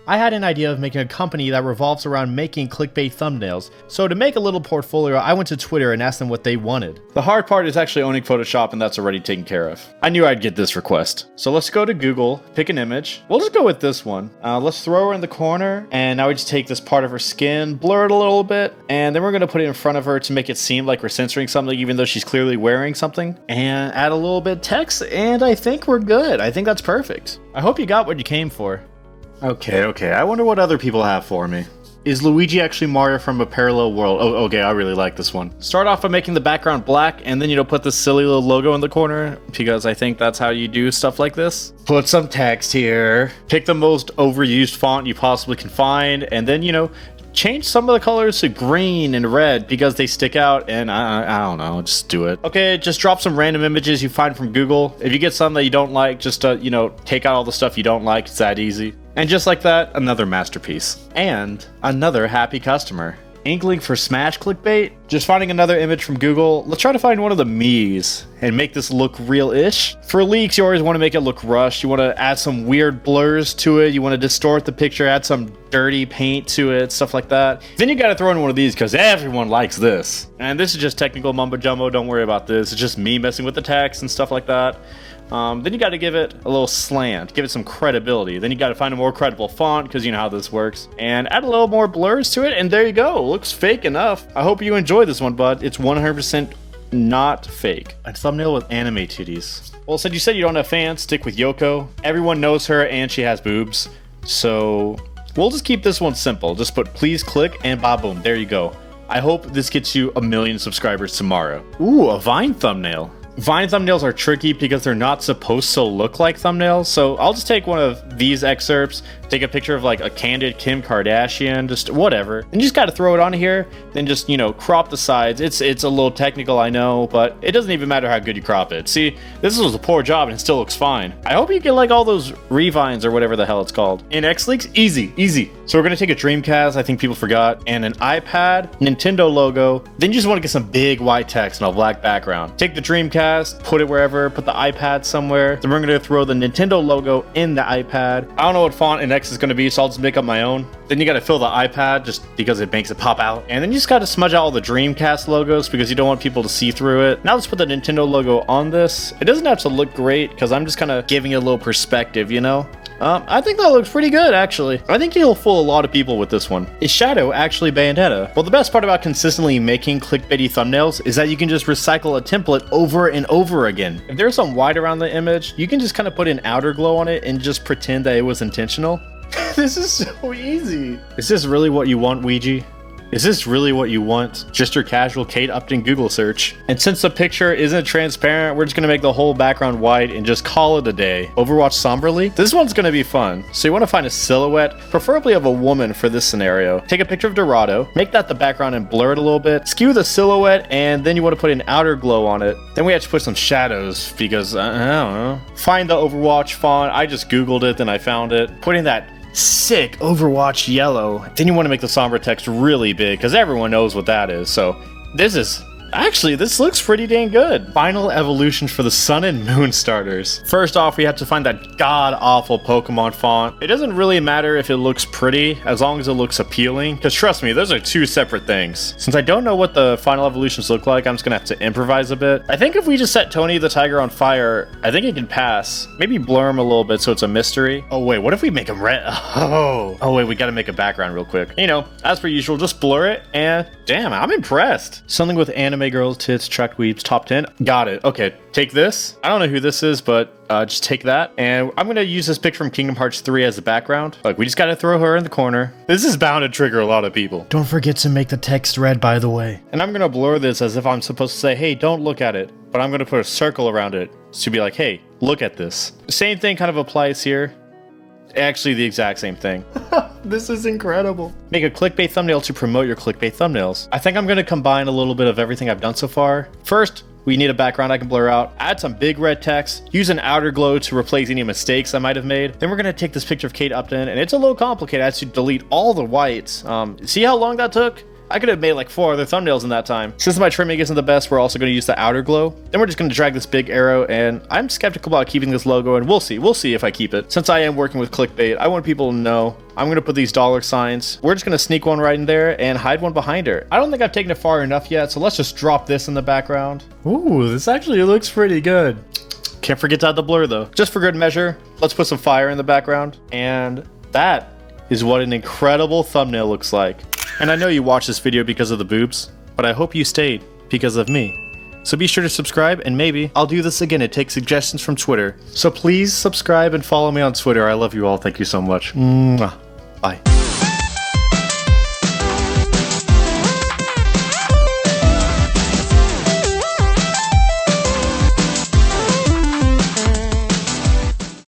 I had an idea of making a company that revolves around making clickbait thumbnails, so to make a little portfolio, I went to Twitter and asked them what they wanted. The hard part is actually owning Photoshop, and that's already taken care of. I knew I'd get this request. So let's go to Google, pick an image. We'll just go with this one. Let's throw her in the corner, and now we just take this part of her skin, blur it a little bit, and then we're going to put it in front of her to make it seem like we're censoring something even though she's clearly wearing something, and add a little bit of text, and I think we're good. I think that's perfect. I hope you got what you came for. Okay, I wonder what other people have for me. Is Luigi actually Mario from a parallel world? Oh, okay, I really like this one. Start off by making the background black, and then, put this silly little logo in the corner, because I think that's how you do stuff like this. Put some text here. Pick the most overused font you possibly can find, and then, change some of the colors to green and red because they stick out, and I don't know, just do it. Okay, just drop some random images you find from Google. If you get some that you don't like, just, take out all the stuff you don't like. It's that easy. And just like that, another masterpiece. And another happy customer. Inkling for Smash clickbait? Just finding another image from Google. Let's try to find one of the Meze and make this look real-ish. For leaks, you always want to make it look rushed. You want to add some weird blurs to it. You want to distort the picture, add some dirty paint to it, stuff like that. Then you got to throw in one of these because everyone likes this. And this is just technical mumbo jumbo. Don't worry about this. It's just me messing with the text and stuff like that. Then you got to give it a little slant, give it some credibility. Then you got to find a more credible font because you know how this works, and add a little more blurs to it, and there you go. It looks fake enough. I hope you enjoy this one, bud. It's 100% not fake. A thumbnail with anime titties. Well, since you said you don't have fans, stick with Yoko. Everyone knows her and she has boobs, so we'll just keep this one simple. Just put please click and boom, there you go. I hope this gets you 1 million subscribers tomorrow. Ooh, a Vine thumbnail. Vine thumbnails are tricky because they're not supposed to look like thumbnails, so I'll just take one of these excerpts, take a picture of like a candid Kim Kardashian, just whatever, and you just got to throw it on here, then just, crop the sides. It's a little technical, I know, but it doesn't even matter how good you crop it. See, this was a poor job and it still looks fine. I hope you get like all those revines or whatever the hell it's called. In X-Leaks, easy. So we're going to take a Dreamcast, I think people forgot, and an iPad, Nintendo logo, then you just want to get some big white text on a black background. Take the Dreamcast, put it wherever, put the iPad somewhere. Then we're going to throw the Nintendo logo in the iPad. I don't know what font in X is going to be, so I'll just make up my own. Then you got to fill the iPad just because it makes it pop out. And then you just got to smudge out all the Dreamcast logos because you don't want people to see through it. Now let's put the Nintendo logo on this. It doesn't have to look great because I'm just kind of giving it a little perspective, I think that looks pretty good, actually. I think you'll fool a lot of people with this one. Is Shadow actually Bayonetta? Well, the best part about consistently making clickbaity thumbnails is that you can just recycle a template over and over again. If there's some white around the image, you can just kind of put an outer glow on it and just pretend that it was intentional. This is so easy. Is this really what you want, Luigi? Is this really what you want? Just your casual Kate Upton Google search. And since the picture isn't transparent, we're just gonna make the whole background white and just call it a day. Overwatch Sombre leak? This one's gonna be fun. So you wanna find a silhouette, preferably of a woman for this scenario. Take a picture of Dorado, make that the background and blur it a little bit, skew the silhouette, and then you wanna put an outer glow on it. Then we have to put some shadows because, I don't know. Find the Overwatch font. I just Googled it, then I found it. Putting that sick Overwatch yellow. Then you want to make the Sombre text really big because everyone knows what that is. So this looks pretty dang good. Final evolutions for the Sun and Moon starters. First off, we have to find that god-awful Pokemon font. It doesn't really matter if it looks pretty, as long as it looks appealing, because trust me, those are two separate things. Since I don't know what the final evolutions look like, I'm just gonna have to improvise a bit. I think if we just set Tony the Tiger on fire, I think it can pass. Maybe blur him a little bit so it's a mystery. Oh wait, what if we make him red? Oh wait, we gotta make a background real quick. As per usual, just blur it, and damn, I'm impressed. Something with anime girls, tits, track weeps, top 10. Got it. Okay, take this. I don't know who this is, but just take that. And I'm going to use this pic from Kingdom Hearts 3 as the background. Like, we just got to throw her in the corner. This is bound to trigger a lot of people. Don't forget to make the text red, by the way. And I'm going to blur this as if I'm supposed to say, hey, don't look at it. But I'm going to put a circle around it to be like, hey, look at this. Same thing kind of applies here. Actually, the exact same thing. This is incredible. Make a clickbait thumbnail to promote your clickbait thumbnails. I think I'm going to combine a little bit of everything I've done so far. First, we need a background I can blur out, add some big red text, use an outer glow to replace any mistakes I might have made. Then we're going to take this picture of Kate Upton, and it's a little complicated. I have to delete all the whites. See how long that took? I could have made like 4 other thumbnails in that time. Since my trimming isn't the best, we're also going to use the outer glow. Then we're just going to drag this big arrow, and I'm skeptical about keeping this logo, and we'll see if I keep it. Since I am working with Clickbait, I want people to know. I'm going to put these dollar signs. We're just going to sneak one right in there and hide one behind her. I don't think I've taken it far enough yet, so let's just drop this in the background. Ooh, this actually looks pretty good. Can't forget to add the blur though. Just for good measure, let's put some fire in the background. And that is what an incredible thumbnail looks like. And I know you watched this video because of the boobs, but I hope you stayed because of me. So be sure to subscribe, and maybe I'll do this again and take suggestions from Twitter. So please subscribe and follow me on Twitter. I love you all. Thank you so much. Mwah. Bye.